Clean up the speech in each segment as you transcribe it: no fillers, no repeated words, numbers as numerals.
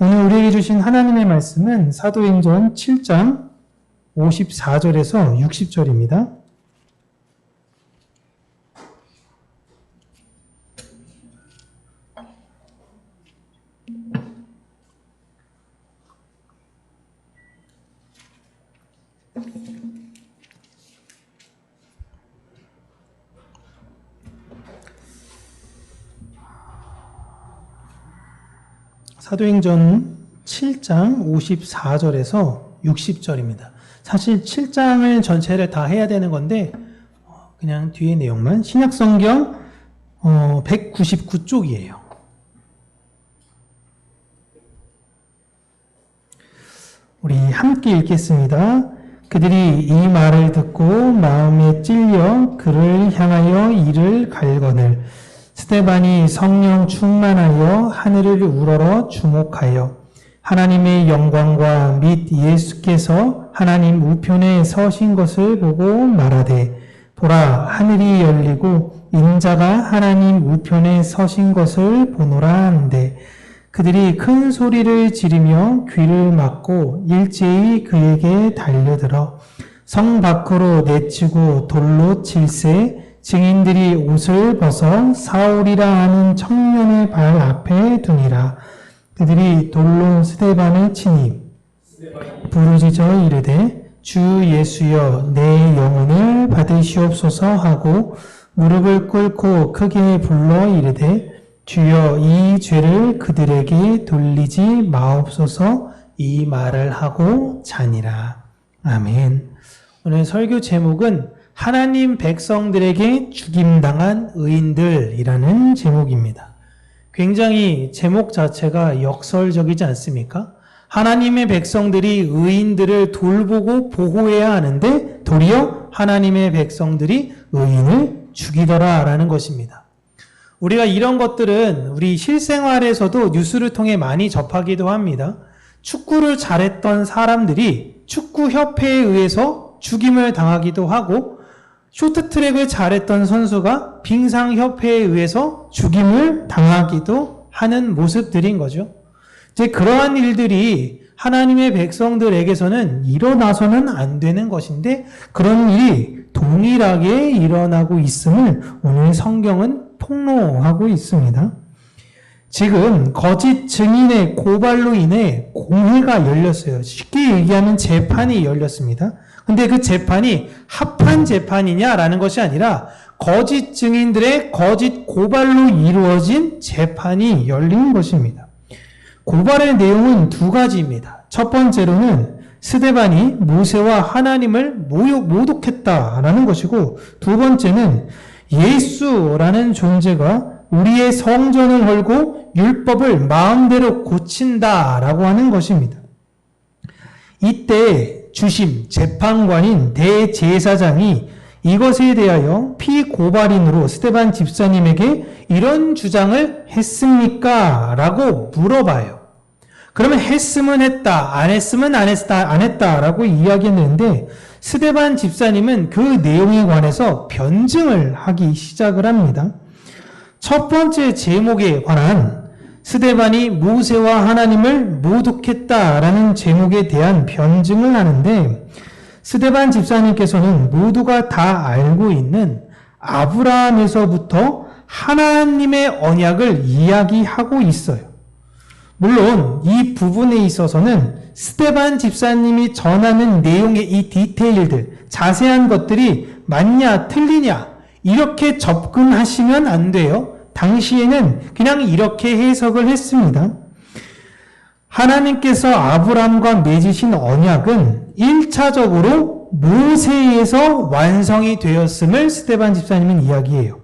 오늘 우리에게 주신 하나님의 말씀은 사도행전 7장 54절에서 60절입니다. 사도행전 7장 54절에서 60절입니다. 사실 7장을 전체를 다 해야 되는 건데 그냥 뒤에 내용만 신약성경 199쪽이에요. 우리 함께 읽겠습니다. 그들이 이 말을 듣고 마음에 찔려 그를 향하여 이를 갈거늘 스데반이 성령 충만하여 하늘을 우러러 주목하여 하나님의 영광과 및 예수께서 하나님 우편에 서신 것을 보고 말하되 보라 하늘이 열리고 인자가 하나님 우편에 서신 것을 보노라 한데 그들이 큰 소리를 지르며 귀를 막고 일제히 그에게 달려들어 성 밖으로 내치고 돌로 칠세 증인들이 옷을 벗어 사울이라 하는 청년의 발 앞에 두니라. 그들이 돌로 스데반을 치니 부르짖어 이르되 주 예수여 내 영혼을 받으시옵소서 하고 무릎을 꿇고 크게 불러 이르되 주여 이 죄를 그들에게 돌리지 마옵소서 이 말을 하고 자니라. 아멘. 오늘 설교 제목은 하나님 백성들에게 죽임당한 의인들이라는 제목입니다. 굉장히 제목 자체가 역설적이지 않습니까? 하나님의 백성들이 의인들을 돌보고 보호해야 하는데 도리어 하나님의 백성들이 의인을 죽이더라라는 것입니다. 우리가 이런 것들은 우리 실생활에서도 뉴스를 통해 많이 접하기도 합니다. 축구를 잘했던 사람들이 축구협회에 의해서 죽임을 당하기도 하고 쇼트트랙을 잘했던 선수가 빙상협회에 의해서 죽임을 당하기도 하는 모습들인 거죠. 이제 그러한 일들이 하나님의 백성들에게서는 일어나서는 안 되는 것인데 그런 일이 동일하게 일어나고 있음을 오늘 성경은 폭로하고 있습니다. 지금 거짓 증인의 고발로 인해 공회가 열렸어요. 쉽게 얘기하면 재판이 열렸습니다. 근데 그 재판이 합한 재판이냐라는 것이 아니라 거짓 증인들의 거짓 고발로 이루어진 재판이 열린 것입니다. 고발의 내용은 두 가지입니다. 첫 번째로는 스데반이 모세와 하나님을 모독했다라는 것이고 두 번째는 예수라는 존재가 우리의 성전을 헐고 율법을 마음대로 고친다라고 하는 것입니다. 이때 주심, 재판관인 대제사장이 이것에 대하여 피고발인으로 스데반 집사님에게 이런 주장을 했습니까? 라고 물어봐요. 그러면 했으면 했다, 안 했으면 안 했다 라고 이야기했는데 스데반 집사님은 그 내용에 관해서 변증을 하기 시작을 합니다. 첫 번째 제목에 관한 스데반이 모세와 하나님을 모독했다라는 제목에 대한 변증을 하는데 스데반 집사님께서는 모두가 다 알고 있는 아브라함에서부터 하나님의 언약을 이야기하고 있어요. 물론 이 부분에 있어서는 스데반 집사님이 전하는 내용의 이 디테일들, 자세한 것들이 맞냐 틀리냐 이렇게 접근하시면 안 돼요. 당시에는 그냥 이렇게 해석을 했습니다. 하나님께서 아브라함과 맺으신 언약은 1차적으로 모세에서 완성이 되었음을 스데반 집사님은 이야기해요.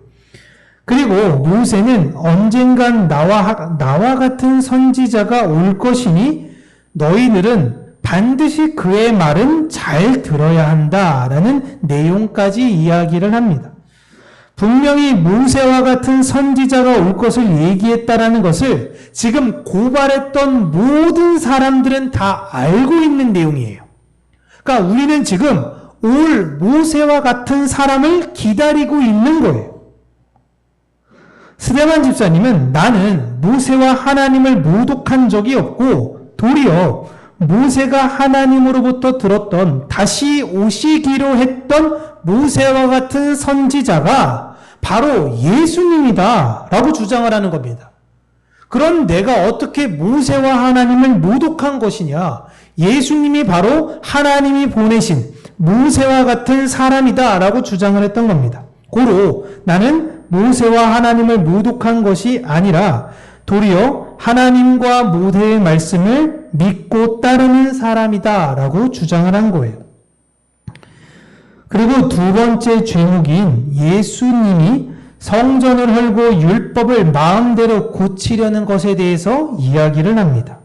그리고 모세는 언젠간 나와 같은 선지자가 올 것이니 너희들은 반드시 그의 말은 잘 들어야 한다라는 내용까지 이야기를 합니다. 분명히 모세와 같은 선지자가 올 것을 얘기했다라는 것을 지금 고발했던 모든 사람들은 다 알고 있는 내용이에요. 그러니까 우리는 지금 올 모세와 같은 사람을 기다리고 있는 거예요. 스데반 집사님은 나는 모세와 하나님을 모독한 적이 없고 도리어 모세가 하나님으로부터 들었던 다시 오시기로 했던 모세와 같은 선지자가 바로 예수님이다 라고 주장을 하는 겁니다. 그럼 내가 어떻게 모세와 하나님을 모독한 것이냐? 예수님이 바로 하나님이 보내신 모세와 같은 사람이다 라고 주장을 했던 겁니다. 고로 나는 모세와 하나님을 모독한 것이 아니라 도리어 하나님과 모세의 말씀을 믿고 따르는 사람이다 라고 주장을 한 거예요. 그리고 두 번째 죄목인 예수님이 성전을 헐고 율법을 마음대로 고치려는 것에 대해서 이야기를 합니다.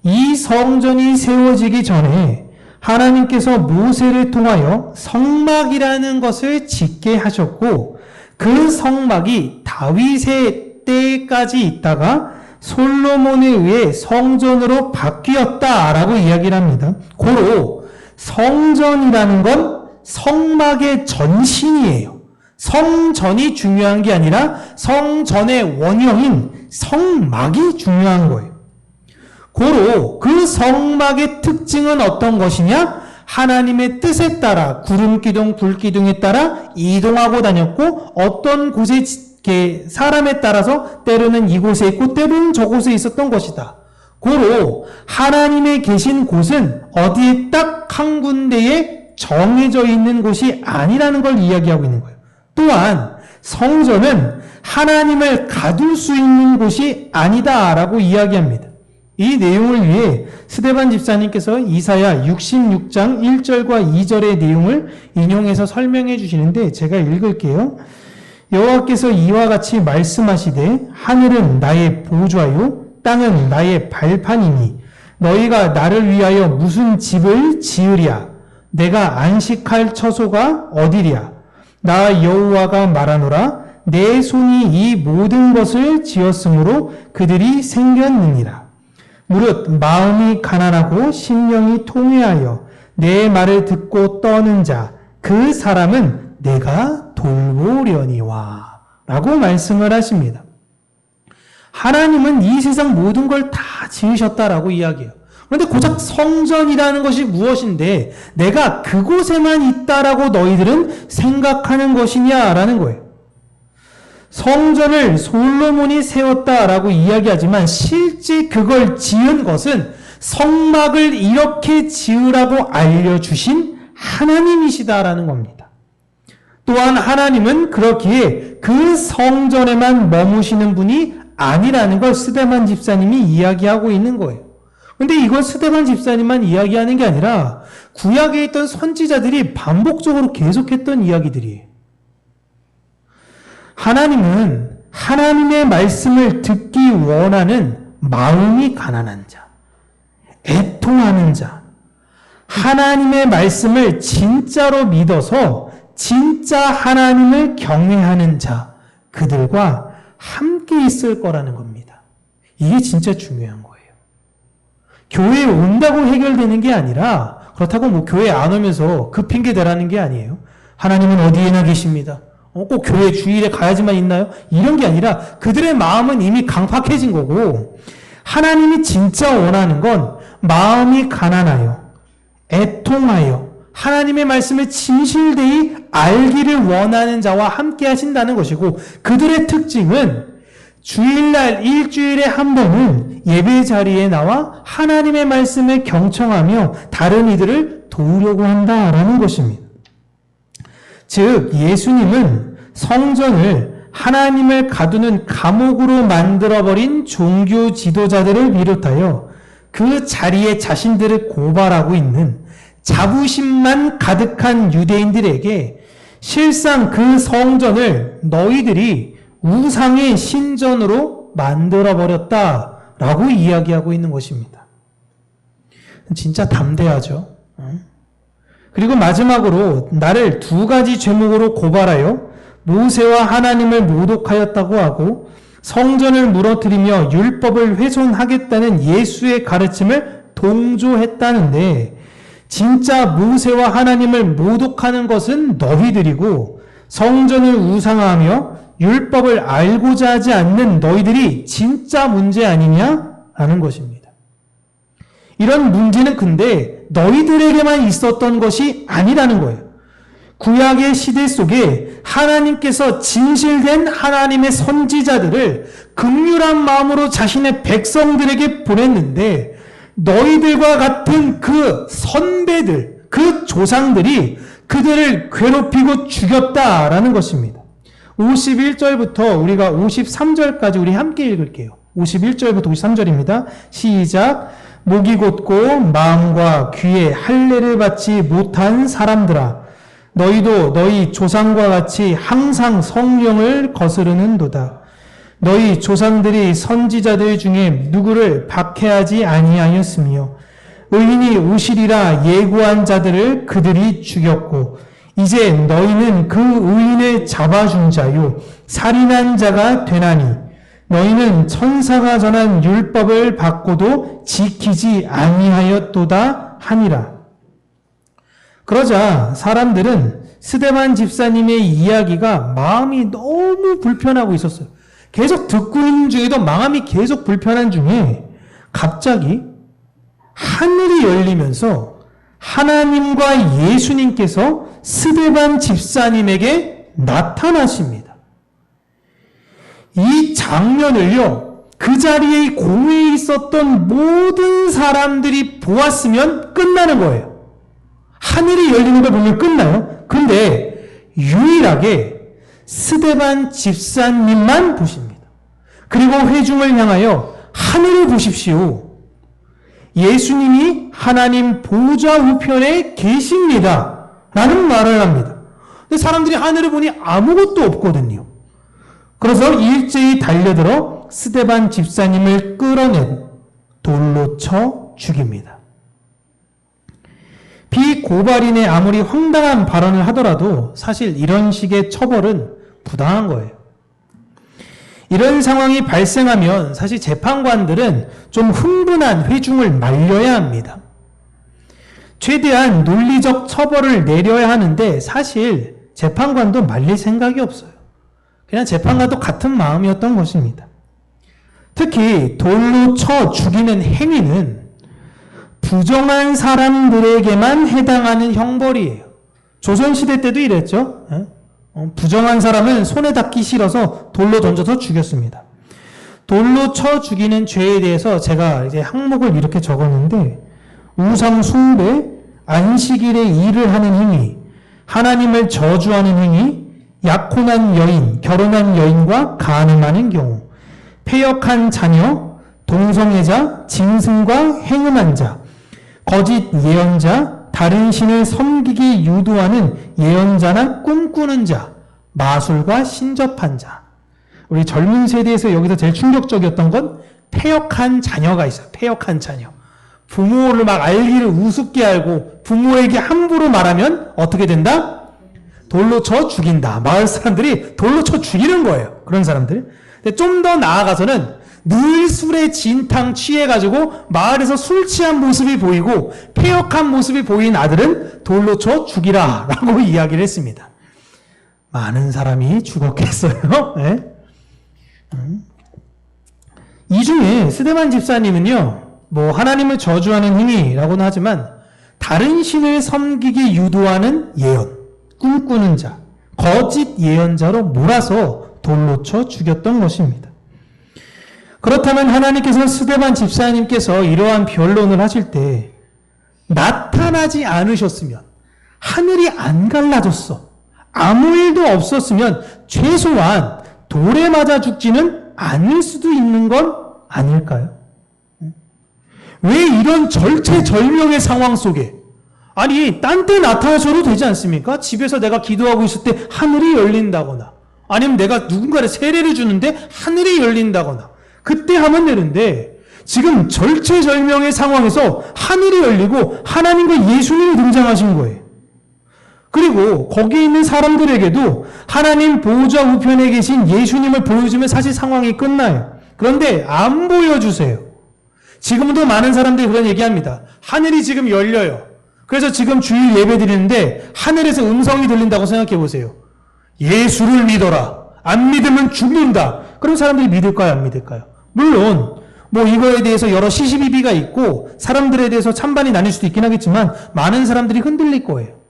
이 성전이 세워지기 전에 하나님께서 모세를 통하여 성막이라는 것을 짓게 하셨고 그 성막이 다윗의 때까지 있다가 솔로몬에 의해 성전으로 바뀌었다라고 이야기를 합니다. 고로 성전이라는 건 성막의 전신이에요. 성전이 중요한 게 아니라 성전의 원형인 성막이 중요한 거예요. 고로 그 성막의 특징은 어떤 것이냐? 하나님의 뜻에 따라 구름기둥, 불기둥에 따라 이동하고 다녔고 어떤 곳에 사람에 따라서 때로는 이곳에 있고 때로는 저곳에 있었던 것이다. 고로 하나님의 계신 곳은 어디에 딱 한 군데에 정해져 있는 곳이 아니라는 걸 이야기하고 있는 거예요. 또한 성전은 하나님을 가둘 수 있는 곳이 아니다라고 이야기합니다. 이 내용을 위해 스데반 집사님께서 이사야 66장 1절과 2절의 내용을 인용해서 설명해 주시는데 제가 읽을게요. 여호와께서 이와 같이 말씀하시되 하늘은 나의 보좌요 땅은 나의 발판이니 너희가 나를 위하여 무슨 집을 지으랴 내가 안식할 처소가 어디랴 나 여호와가 말하노라 내 손이 이 모든 것을 지었으므로 그들이 생겼느니라. 무릇 마음이 가난하고 심령이 통회하여 내 말을 듣고 떠는 자 그 사람은 내가 돌보려니와 라고 말씀을 하십니다. 하나님은 이 세상 모든 걸 다 지으셨다라고 이야기해요. 그런데 고작 성전이라는 것이 무엇인데 내가 그곳에만 있다라고 너희들은 생각하는 것이냐라는 거예요. 성전을 솔로몬이 세웠다라고 이야기하지만 실제 그걸 지은 것은 성막을 이렇게 지으라고 알려주신 하나님이시다라는 겁니다. 또한 하나님은 그렇기에 그 성전에만 머무시는 분이 아니라는 걸 스데반 집사님이 이야기하고 있는 거예요. 근데 이걸 스데반 집사님만 이야기하는 게 아니라 구약에 있던 선지자들이 반복적으로 계속했던 이야기들이에요. 하나님은 하나님의 말씀을 듣기 원하는 마음이 가난한 자, 애통하는 자, 하나님의 말씀을 진짜로 믿어서 진짜 하나님을 경외하는 자, 그들과 함께 있을 거라는 겁니다. 이게 진짜 중요한 거예요. 교회에 온다고 해결되는 게 아니라 그렇다고 뭐 교회 안 오면서 그 핑계 대라는 게 아니에요. 하나님은 어디에나 계십니다. 꼭 교회 주일에 가야지만 있나요? 이런 게 아니라 그들의 마음은 이미 강팍해진 거고 하나님이 진짜 원하는 건 마음이 가난하여 애통하여 하나님의 말씀을 진실되이 알기를 원하는 자와 함께 하신다는 것이고 그들의 특징은 주일날 일주일에 한 번은 예배 자리에 나와 하나님의 말씀을 경청하며 다른 이들을 도우려고 한다라는 것입니다. 즉 예수님은 성전을 하나님을 가두는 감옥으로 만들어버린 종교 지도자들을 비롯하여 그 자리에 자신들을 고발하고 있는 자부심만 가득한 유대인들에게 실상 그 성전을 너희들이 우상의 신전으로 만들어버렸다라고 이야기하고 있는 것입니다. 진짜 담대하죠. 그리고 마지막으로 나를 두 가지 죄목으로 고발하여 모세와 하나님을 모독하였다고 하고 성전을 무너뜨리며 율법을 훼손하겠다는 예수의 가르침을 동조했다는데 진짜 모세와 하나님을 모독하는 것은 너희들이고 성전을 우상화하며 율법을 알고자 하지 않는 너희들이 진짜 문제 아니냐라는 것입니다. 이런 문제는 근데 너희들에게만 있었던 것이 아니라는 거예요. 구약의 시대 속에 하나님께서 진실된 하나님의 선지자들을 긍휼한 마음으로 자신의 백성들에게 보냈는데 너희들과 같은 그 선배들, 그 조상들이 그들을 괴롭히고 죽였다라는 것입니다. 51절부터 우리가 53절까지 우리 함께 읽을게요. 51절부터 53절입니다. 시작. 목이 곧고 마음과 귀에 할례를 받지 못한 사람들아, 너희도 너희 조상과 같이 항상 성령을 거스르는도다. 너희 조상들이 선지자들 중에 누구를 박해하지 아니하였으며 의인이 오시리라 예고한 자들을 그들이 죽였고 이제 너희는 그 의인을 잡아준 자요 살인한 자가 되나니 너희는 천사가 전한 율법을 받고도 지키지 아니하였도다 하니라. 그러자 사람들은 스데반 집사님의 이야기가 마음이 너무 불편하고 있었어요. 계속 듣고 있는 중에도 마음이 계속 불편한 중에 갑자기 하늘이 열리면서 하나님과 예수님께서 스데반 집사님에게 나타나십니다. 이 장면을요, 그 자리에 공회에 있었던 모든 사람들이 보았으면 끝나는 거예요. 하늘이 열리는 걸 보면 끝나요. 근데 유일하게 스데반 집사님만 보십니다. 그리고 회중을 향하여 하늘을 보십시오. 예수님이 하나님 보좌 우편에 계십니다. 라는 말을 합니다. 근데 사람들이 하늘을 보니 아무것도 없거든요. 그래서 일제히 달려들어 스데반 집사님을 끌어낸 돌로 쳐 죽입니다. 비고발인의 아무리 황당한 발언을 하더라도 사실 이런 식의 처벌은 부당한 거예요. 이런 상황이 발생하면 사실 재판관들은 좀 흥분한 회중을 말려야 합니다. 최대한 논리적 처벌을 내려야 하는데 사실 재판관도 말릴 생각이 없어요. 그냥 재판관도 같은 마음이었던 것입니다. 특히 돌로 쳐 죽이는 행위는 부정한 사람들에게만 해당하는 형벌이에요. 조선시대 때도 이랬죠. 부정한 사람은 손에 닿기 싫어서 돌로 던져서 죽였습니다. 돌로 쳐 죽이는 죄에 대해서 제가 이제 항목을 이렇게 적었는데 우상 숭배, 안식일에 일을 하는 행위, 하나님을 저주하는 행위, 약혼한 여인, 결혼한 여인과 간음하는 경우, 폐역한 자녀, 동성애자, 짐승과 행음한 자, 거짓 예언자, 다른 신을 섬기게 유도하는 예언자나 꿈꾸는 자, 마술과 신접한 자. 우리 젊은 세대에서 여기서 제일 충격적이었던 건 폐역한 자녀가 있어요. 폐역한 자녀. 부모를 막 알기를 우습게 알고 부모에게 함부로 말하면 어떻게 된다? 돌로 쳐 죽인다. 마을 사람들이 돌로 쳐 죽이는 거예요. 그런 사람들. 근데 좀 더 나아가서는 늘 술에 진탕 취해가지고 마을에서 술 취한 모습이 보이고 폐역한 모습이 보인 아들은 돌로 쳐 죽이라 라고 이야기를 했습니다. 많은 사람이 죽었겠어요. 네? 이 중에 스데반 집사님은요, 뭐 하나님을 저주하는 행위라고는 하지만 다른 신을 섬기게 유도하는 예언, 꿈꾸는 자, 거짓 예언자로 몰아서 돌로 쳐 죽였던 것입니다. 그렇다면 하나님께서 스데반 집사님께서 이러한 변론을 하실 때 나타나지 않으셨으면, 하늘이 안 갈라졌어, 아무 일도 없었으면 최소한 돌에 맞아 죽지는 않을 수도 있는 건 아닐까요? 왜 이런 절체절명의 상황 속에, 아니 딴 때 나타나셔도 되지 않습니까? 집에서 내가 기도하고 있을 때 하늘이 열린다거나, 아니면 내가 누군가를 세례를 주는데 하늘이 열린다거나, 그때 하면 되는데 지금 절체절명의 상황에서 하늘이 열리고 하나님과 예수님이 등장하신 거예요. 그리고 거기 있는 사람들에게도 하나님 보호자 우편에 계신 예수님을 보여주면 사실 상황이 끝나요. 그런데 안 보여주세요. 지금도 많은 사람들이 그런 얘기합니다. 하늘이 지금 열려요. 그래서 지금 주일 예배 드리는데 하늘에서 음성이 들린다고 생각해 보세요. 예수를 믿어라. 안 믿으면 죽는다. 그럼 사람들이 믿을까요? 안 믿을까요? 물론 뭐 이거에 대해서 여러 시시비비가 있고 사람들에 대해서 찬반이 나뉠 수도 있긴 하겠지만 많은 사람들이 흔들릴 거예요.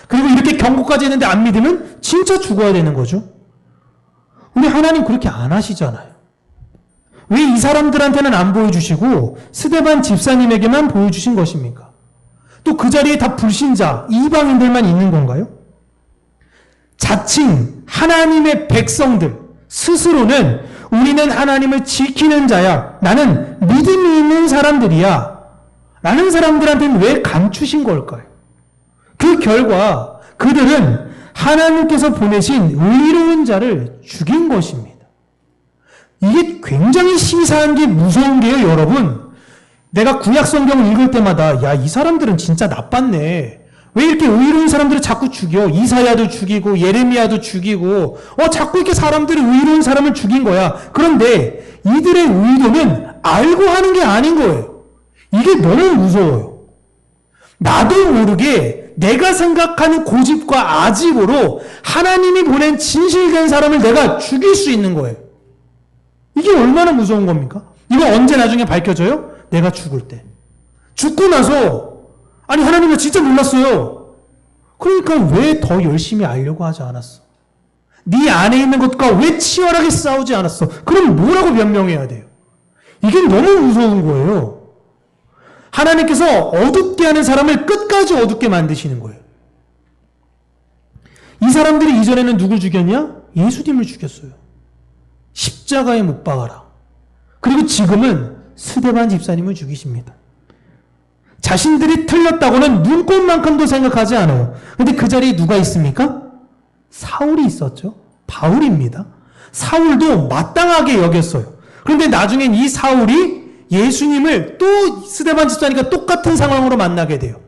그리고 이렇게 경고까지 했는데 안 믿으면 진짜 죽어야 되는 거죠. 근데 하나님 그렇게 안 하시잖아요. 왜 이 사람들한테는 안 보여주시고 스데반 집사님에게만 보여주신 것입니까? 또 그 자리에 다 불신자, 이방인들만 있는 건가요? 자칭 하나님의 백성들 스스로는 우리는 하나님을 지키는 자야, 나는 믿음이 있는 사람들이야 라는 사람들한테는 왜 감추신 걸까요? 그 결과 그들은 하나님께서 보내신 의로운 자를 죽인 것입니다. 이게 굉장히 시사한 게 무서운 게요, 여러분. 내가 구약 성경을 읽을 때마다 야, 이 사람들은 진짜 나빴네. 왜 이렇게 의로운 사람들을 자꾸 죽여? 이사야도 죽이고 예레미야도 죽이고 자꾸 이렇게 사람들이 의로운 사람을 죽인 거야. 그런데 이들의 의도는 알고 하는 게 아닌 거예요. 이게 너무 무서워요. 나도 모르게 내가 생각하는 고집과 아집으로 하나님이 보낸 진실된 사람을 내가 죽일 수 있는 거예요. 이게 얼마나 무서운 겁니까? 이거 언제 나중에 밝혀져요? 내가 죽을 때. 죽고 나서 아니 하나님은 진짜 몰랐어요. 그러니까 왜 더 열심히 알려고 하지 않았어? 네 안에 있는 것과 왜 치열하게 싸우지 않았어? 그럼 뭐라고 변명해야 돼요? 이게 너무 무서운 거예요. 하나님께서 어둡게 하는 사람을 끝까지 어둡게 만드시는 거예요. 이 사람들이 이전에는 누굴 죽였냐? 예수님을 죽였어요. 십자가에 못 박아라. 그리고 지금은 스데반 집사님을 죽이십니다. 자신들이 틀렸다고는 눈꼽만큼도 생각하지 않아요. 근데 그 자리에 누가 있습니까? 사울이 있었죠. 바울입니다. 사울도 마땅하게 여겼어요. 그런데 나중엔 이 사울이 예수님을 또 스데반 집사니까 똑같은 상황으로 만나게 돼요.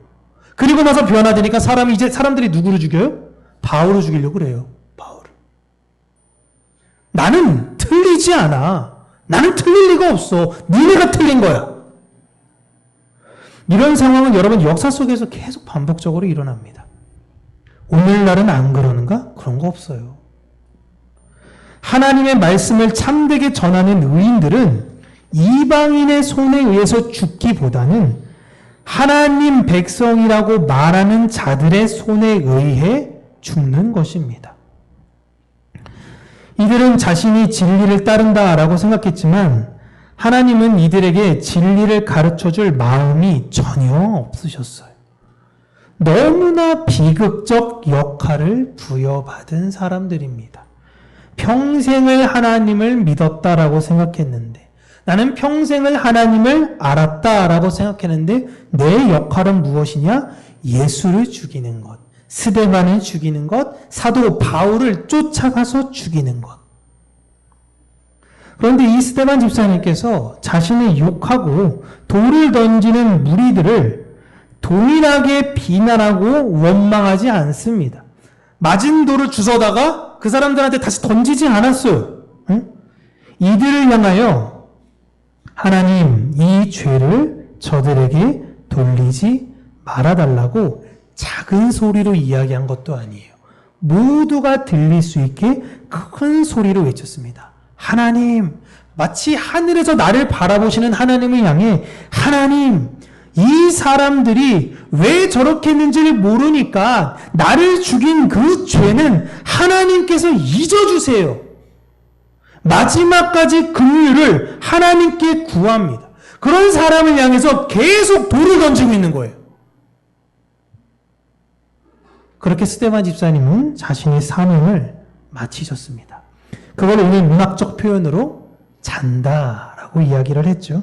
그리고 나서 변화되니까 사람들이 누구를 죽여요? 바울을 죽이려고 그래요. 바울을. 나는 틀리지 않아. 나는 틀릴 리가 없어. 니네가 틀린 거야. 이런 상황은 여러분 역사 속에서 계속 반복적으로 일어납니다. 오늘날은 안 그러는가? 그런 거 없어요. 하나님의 말씀을 참되게 전하는 의인들은 이방인의 손에 의해서 죽기보다는 하나님 백성이라고 말하는 자들의 손에 의해 죽는 것입니다. 이들은 자신이 진리를 따른다라고 생각했지만 하나님은 이들에게 진리를 가르쳐줄 마음이 전혀 없으셨어요. 너무나 비극적 역할을 부여받은 사람들입니다. 평생을 하나님을 믿었다라고 생각했는데, 나는 평생을 하나님을 알았다라고 생각했는데 내 역할은 무엇이냐? 예수를 죽이는 것, 스데반을 죽이는 것, 사도 바울을 쫓아가서 죽이는 것. 그런데 이 스데반 집사님께서 자신을 욕하고 돌을 던지는 무리들을 동일하게 비난하고 원망하지 않습니다. 맞은 돌을 주워다가 그 사람들한테 다시 던지지 않았어요. 응? 이들을 향하여 하나님, 이 죄를 저들에게 돌리지 말아달라고 작은 소리로 이야기한 것도 아니에요. 모두가 들릴 수 있게 큰 소리로 외쳤습니다. 하나님, 마치 하늘에서 나를 바라보시는 하나님을 향해 하나님, 이 사람들이 왜 저렇게 했는지를 모르니까 나를 죽인 그 죄는 하나님께서 잊어주세요. 마지막까지 긍휼을 하나님께 구합니다. 그런 사람을 향해서 계속 돌을 던지고 있는 거예요. 그렇게 스데반 집사님은 자신의 사명을 마치셨습니다. 그걸 오늘 문학적 표현으로 잔다라고 이야기를 했죠.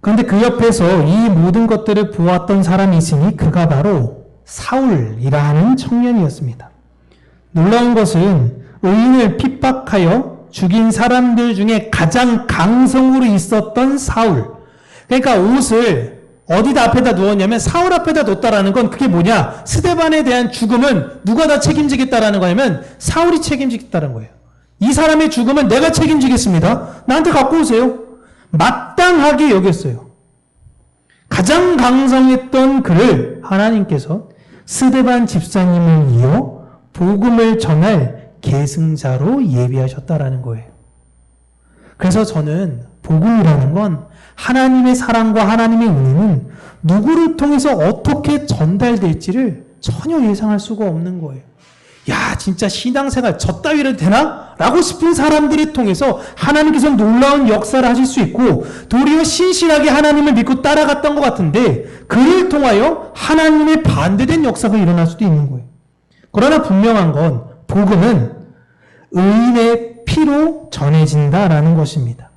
그런데 그 옆에서 이 모든 것들을 보았던 사람이 있으니 그가 바로 사울이라 하는 청년이었습니다. 놀라운 것은 의인을 핍박하여 죽인 사람들 중에 가장 강성으로 있었던 사울. 그러니까 옷을 어디다 앞에다 놓았냐면 사울 앞에다 놓았다라는 건 그게 뭐냐? 스데반에 대한 죽음은 누가 다 책임지겠다라는 거냐면 사울이 책임지겠다는 거예요. 이 사람의 죽음은 내가 책임지겠습니다. 나한테 갖고 오세요. 마땅하게 여겼어요. 가장 강성했던 그를 하나님께서 스데반 집사님을 이어 복음을 전할 계승자로 예비하셨다라는 거예요. 그래서 저는 복음이라는 건 하나님의 사랑과 하나님의 은혜는 누구를 통해서 어떻게 전달될지를 전혀 예상할 수가 없는 거예요. 야, 진짜 신앙생활 저 따위로 되나? 라고 싶은 사람들을 통해서 하나님께서 놀라운 역사를 하실 수 있고 도리어 신실하게 하나님을 믿고 따라갔던 것 같은데 그를 통하여 하나님의 반대된 역사가 일어날 수도 있는 거예요. 그러나 분명한 건 복음은 의인의 피로 전해진다라는 것입니다.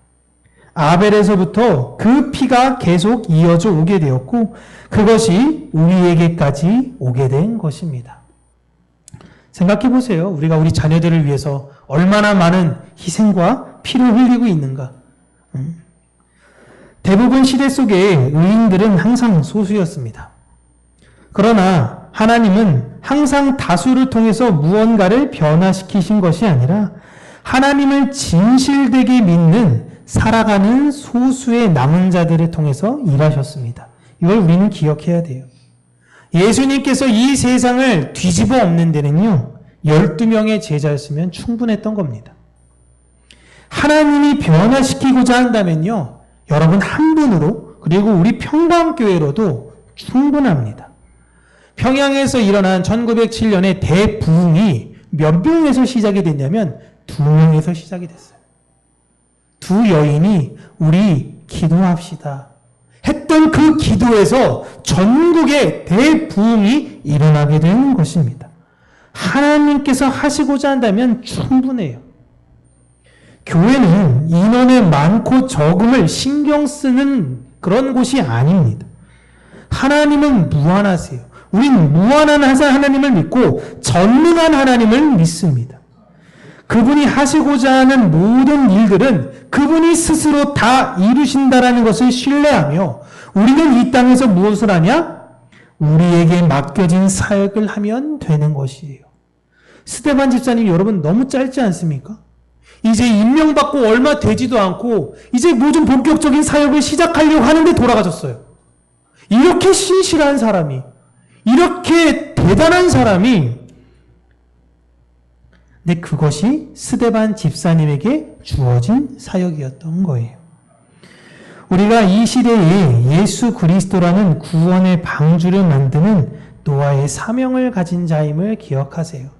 아벨에서부터 그 피가 계속 이어져 오게 되었고 그것이 우리에게까지 오게 된 것입니다. 생각해 보세요. 우리가 우리 자녀들을 위해서 얼마나 많은 희생과 피를 흘리고 있는가. 대부분 시대 속에 의인들은 항상 소수였습니다. 그러나 하나님은 항상 다수를 통해서 무언가를 변화시키신 것이 아니라 하나님을 진실되게 믿는 살아가는 소수의 남은 자들을 통해서 일하셨습니다. 이걸 우리는 기억해야 돼요. 예수님께서 이 세상을 뒤집어 엎는 데는요, 12명의 제자였으면 충분했던 겁니다. 하나님이 변화시키고자 한다면요, 여러분 한 분으로, 그리고 우리 평강교회로도 충분합니다. 평양에서 일어난 1907년의 대부흥이 몇 명에서 시작이 됐냐면 2명에서 시작이 됐어요. 두 여인이 우리 기도합시다 했던 그 기도에서 전국의 대부흥이 일어나게 되는 것입니다. 하나님께서 하시고자 한다면 충분해요. 교회는 인원의 많고 적음을 신경 쓰는 그런 곳이 아닙니다. 하나님은 무한하세요. 우린 무한한 하나님을 믿고 전능한 하나님을 믿습니다. 그분이 하시고자 하는 모든 일들은 그분이 스스로 다 이루신다라는 것을 신뢰하며 우리는 이 땅에서 무엇을 하냐? 우리에게 맡겨진 사역을 하면 되는 것이에요. 스데반 집사님 여러분 너무 짧지 않습니까? 이제 임명받고 얼마 되지도 않고 이제 뭐 좀 본격적인 사역을 시작하려고 하는데 돌아가셨어요. 이렇게 신실한 사람이, 이렇게 대단한 사람이, 근데 그것이 스데반 집사님에게 주어진 사역이었던 거예요. 우리가 이 시대에 예수 그리스도라는 구원의 방주를 만드는 노아의 사명을 가진 자임을 기억하세요.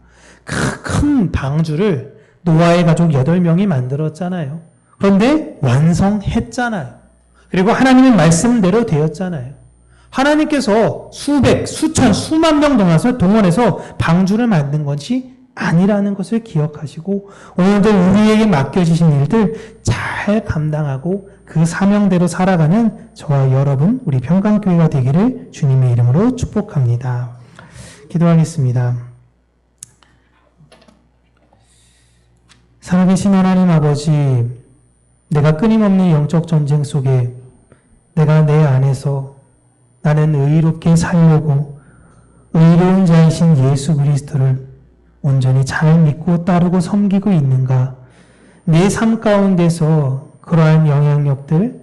큰 방주를 노아의 가족 8명이 만들었잖아요. 그런데 완성했잖아요. 그리고 하나님의 말씀대로 되었잖아요. 하나님께서 수백, 수천, 수만 명 동원해서 방주를 만든 것이 아니라는 것을 기억하시고 오늘도 우리에게 맡겨주신 일들 잘 감당하고 그 사명대로 살아가는 저와 여러분, 우리 평강교회가 되기를 주님의 이름으로 축복합니다. 기도하겠습니다. 살아계신 하나님 아버지, 내가 끊임없는 영적 전쟁 속에 내가 내 안에서 나는 의롭게 살려고 의로운 자이신 예수 그리스도를 온전히 잘 믿고 따르고 섬기고 있는가? 내 삶 가운데서 그러한 영향력들,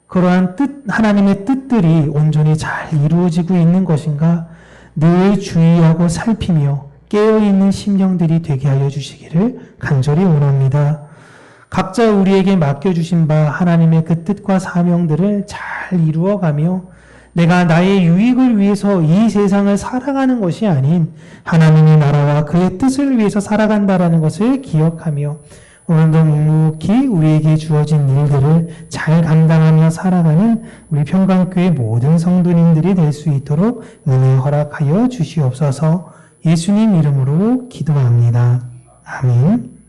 그러한 하나님의 뜻들이 온전히 잘 이루어지고 있는 것인가? 늘 주의하고 살피며 깨어있는 심령들이 되게 하여 주시기를 간절히 원합니다. 각자 우리에게 맡겨주신 바 하나님의 그 뜻과 사명들을 잘 이루어가며 내가 나의 유익을 위해서 이 세상을 살아가는 것이 아닌 하나님의 나라와 그의 뜻을 위해서 살아간다라는 것을 기억하며 오늘도 묵묵히 우리에게 주어진 일들을 잘 감당하며 살아가는 우리 평강교회 모든 성도님들이 될 수 있도록 은혜 허락하여 주시옵소서. 예수님 이름으로 기도합니다. 아멘.